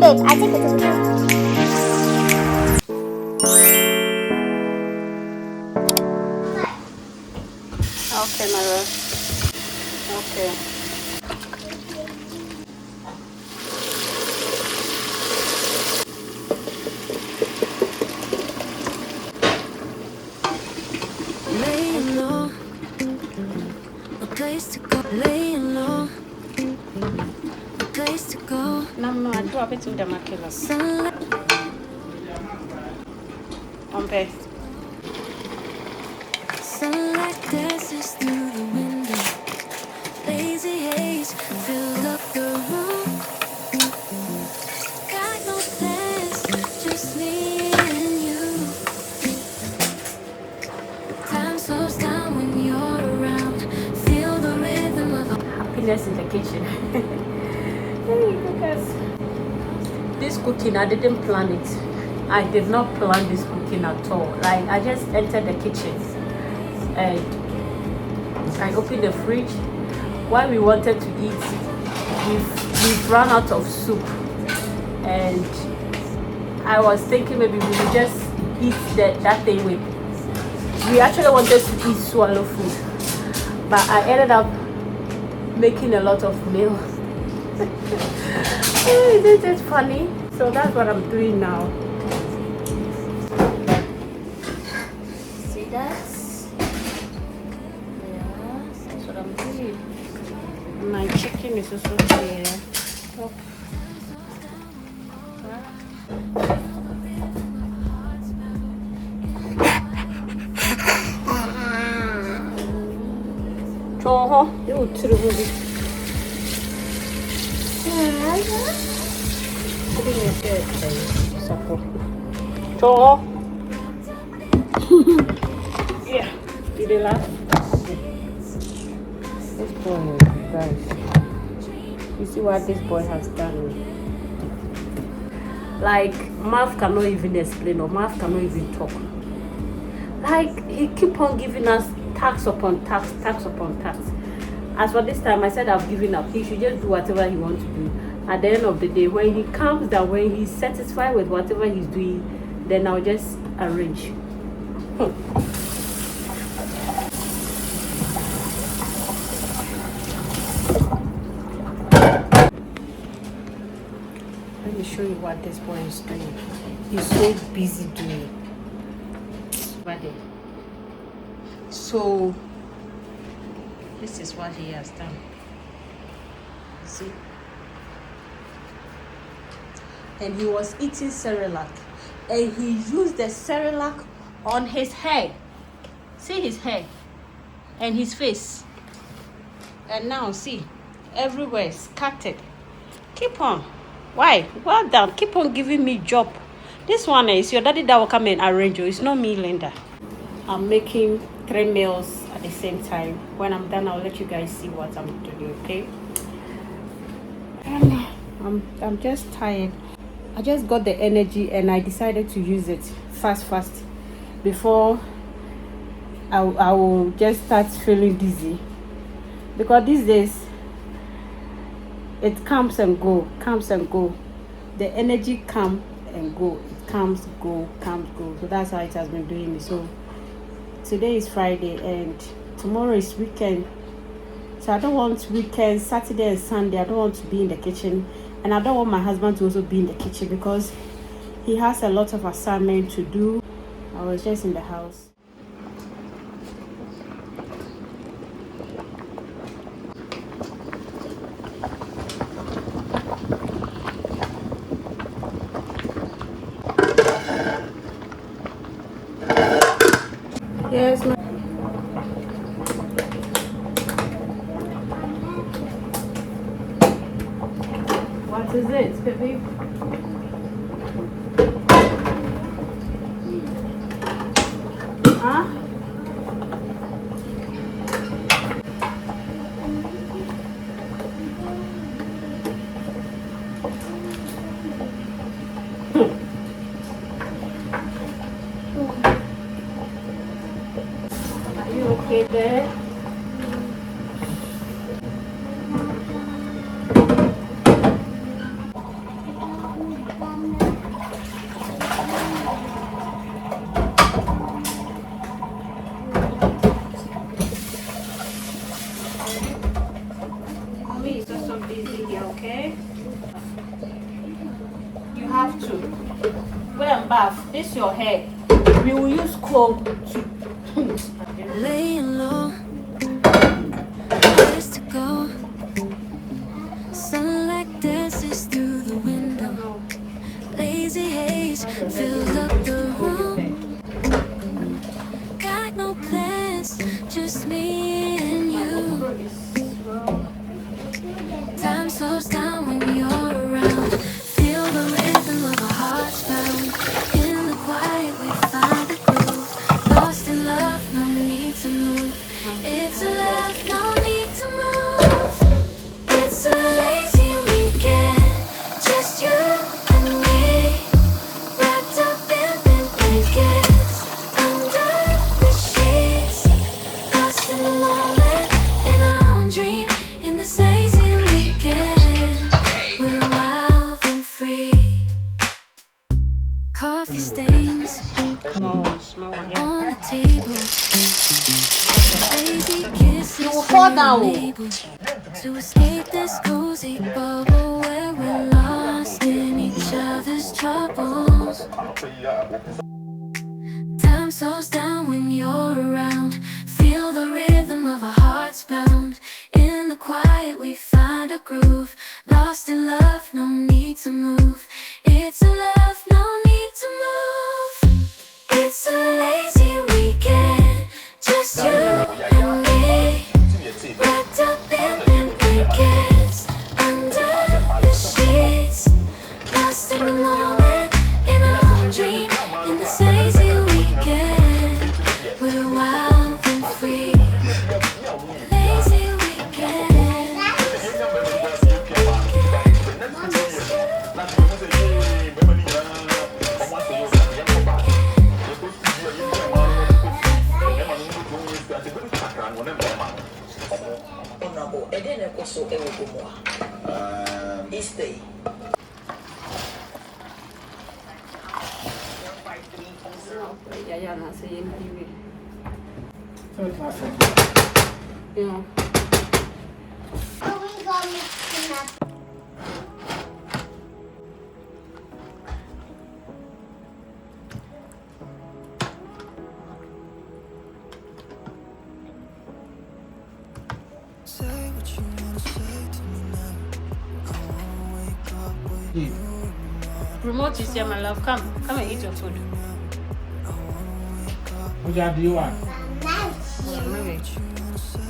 it. I take it to the Okay, Mara. Okay. Laying low, a place to go. Laying low, a place to go. No, I drop it to the macula. Sunlight, On bed. sunlight dances through the window. Lazy haze fills up the room. Got no plans, just me and you. Time slows down when you're around. Feel the rhythm of Happiness in the kitchen. Hey, because this cooking, I didn't plan it. I did not plan this cooking at all. Like, I just entered the kitchen and I opened the fridge. While we wanted to eat, we've run out of soup, and I was thinking maybe we would just eat that thing with. We actually wanted to eat swallow food, but I ended up making a lot of meal. Isn't it funny? So that's what I'm doing now. See that? Yes, that's what I'm doing. My chicken is also here. Oh. Choho, you true. Choho. Yeah, did they laugh? This boy, guys. You see what this boy has done? Like, mouth cannot even explain, or mouth cannot even talk. Like, he keep on giving us tax upon tax, tax upon tax. As for this time, I said I've given up. He should just do whatever he wants to do. At the end of the day, when he calms down, when he's satisfied with whatever he's doing, then I'll just arrange. Let me show you what this boy is doing. He's so busy doing. So this is what he has done. See? And he was eating Cerelac, and he used the Cerelac on his head. See his hair and his face. And now see, everywhere scattered. Keep on. Why? Well done. Keep on giving me job. This one is your daddy that will come and arrange you. It's not me, Linda. I'm making 3 meals at the same time. When I'm done, I'll let you guys see what I'm doing, okay? I'm just tired. I just got the energy and I decided to use it fast before I will just start feeling dizzy. Because these days, it comes and go. The energy comes and go. It comes, go. So that's how it has been doing me. So today is Friday and tomorrow is weekend. So I don't want weekend, Saturday and Sunday. I don't want to be in the kitchen. And I don't want my husband to also be in the kitchen because he has a lot of assignment to do. I was just in the house. Yes, ma'am. What is it, baby? Huh? Are you okay there? and bath. This your hair. We will use comb to Laying low, place to go. Sunlight dances through the window. Lazy haze fills up the room. Got no plans, just me and you. Time slows down when you're around. Feel the rhythm of our hearts pound. In the quiet we find a groove. Lost in love, no need to move. It's a love, no need to move. It's a lazy weekend, just you and me. Wrapped up in blankets, under the sheets. Lost in the moment, in our own dream. In this lazy weekend, we're wild and free. Coffee stains on the table. Lazy kisses you will fall down. to escape this cozy bubble where we're lost in each other's troubles. Time slows down when you're around. Feel the rhythm of our hearts pound. In the quiet we find a groove. Lost in love, no need to move. It's a love, no need to move. It's a lazy weekend, just you and me. Wrapped up in blankets, under the sheets. Lost in the moment, in our own dream. In this lazy weekend, we're wild and free. Lazy weekend. Yeah. Say what you wanna say to me now. I wanna wake up with you. Remote is here, my love. Come and eat your food. What job do you want? Yeah, maybe.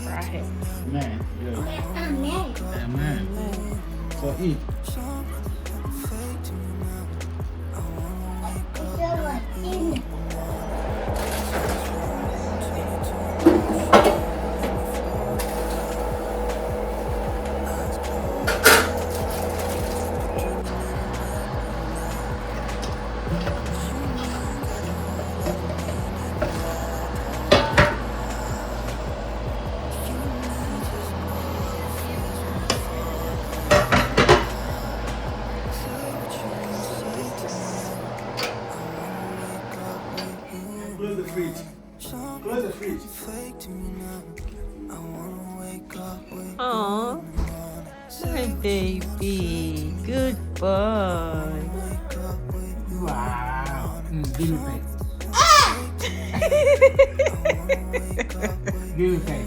Right. Man, good. Amen. So eat. Close the fridge. Close the fridge. Aww, my baby, good boy. Wow. Give me pay. Give me pay.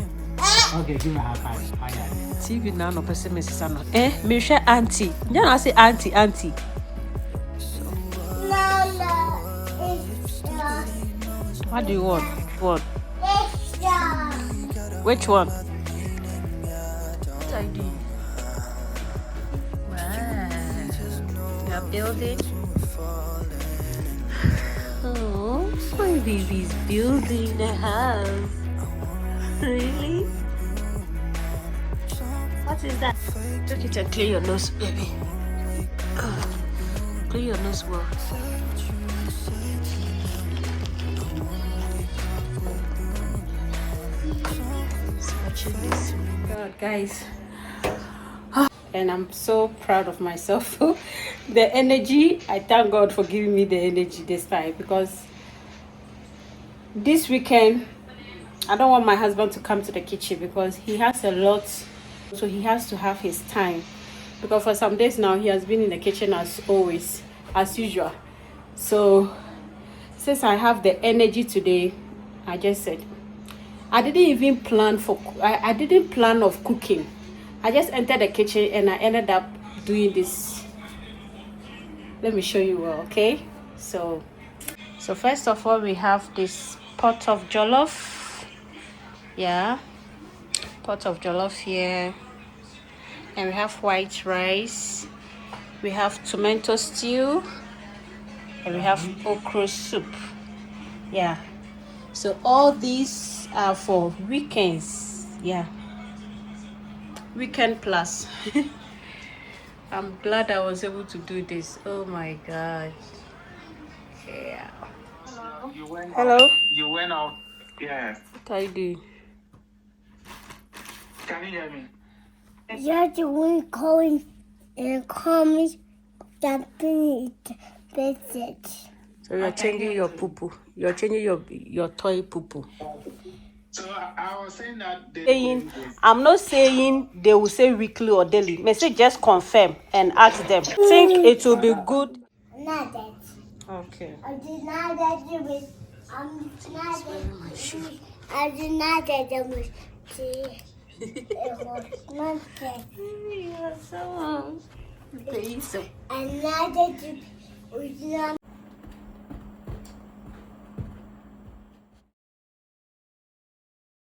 Okay, give me a high five. TV now no person Mrs. Anno. Me share auntie. You know I say auntie. What do you want? What? Which one? What I do? Wow. You're building? Oh, my baby's building the house. Really? What is that? Take it and clear your nose, baby. Clear your nose well. God, guys, and I'm so proud of myself. The energy, I thank God for giving me the energy this time, because this weekend I don't want my husband to come to the kitchen because he has a lot, so he has to have his time, because for some days now he has been in the kitchen as always, as usual. So since I have the energy today, I just said I didn't even plan for I didn't plan of cooking. I just entered the kitchen and I ended up doing this. Let me show you well, okay? So first of all, we have this pot of jollof. Yeah, pot of jollof here. And we have white rice. We have tomato stew. And we have okra soup. Yeah. So all these are for weekends. Yeah. Weekend plus. I'm glad I was able to do this. Oh my god. Yeah. Hello. You went out. Yeah. What are you doing? Can you hear me? You're the one calling and calling jumping it visit. So you're changing your poo-poo. You're changing your toy poo-poo. So I was saying that I'm not saying they will say weekly or daily. May say just confirm and ask them. Think it will be good. Not that. Okay. I did not that you was. I'm not that. I did not that you was. It was not that. You're so And not that you was not.